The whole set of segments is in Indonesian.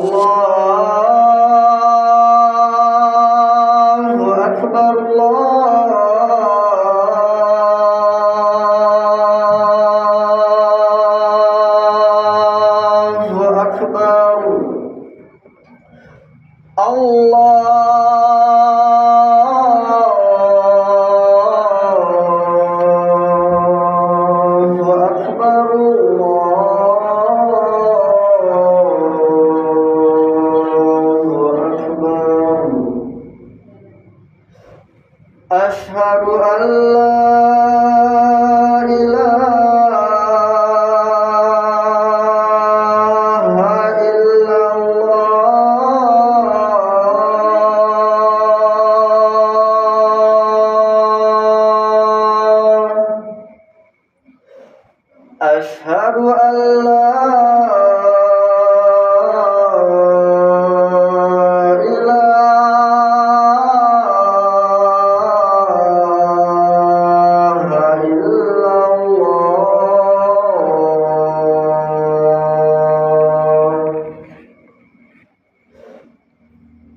Allahu Akbar, Allahu Akbar, Allahu Akbar, Allahu Akbar. Asyhadu an la ilaha illallah. Asyhadu an la ilaha illallah.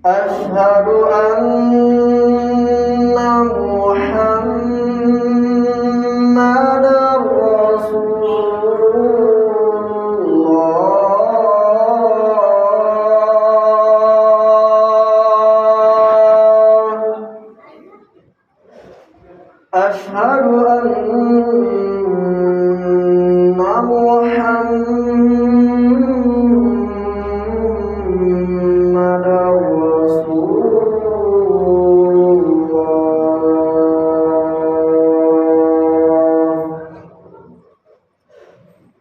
Asyhadu anna Muhammadar Rasulullah. Asyhadu anna Muhammadar Rasulullah.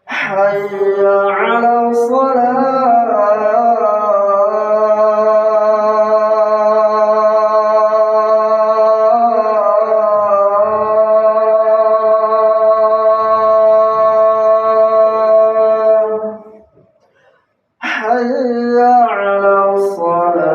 Hayya 'alas salah. Hayya 'alas salah.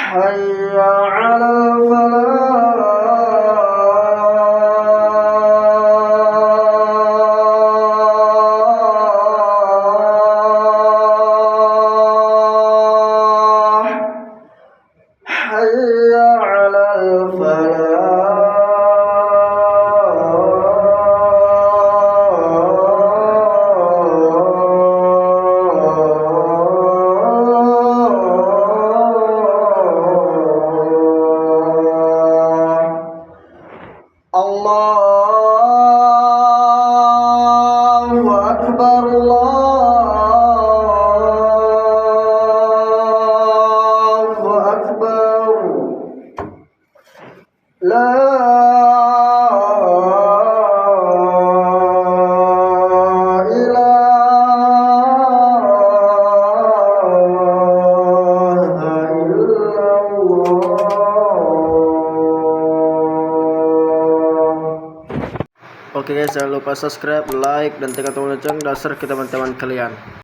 Hayya 'alal falah. Hayya 'alal falah. Allahu Akbar, Allahu Akbar. La ilaha illallah. Oke guys, jangan lupa subscribe, like, dan tekan tombol lonceng dasar ke teman-teman kalian.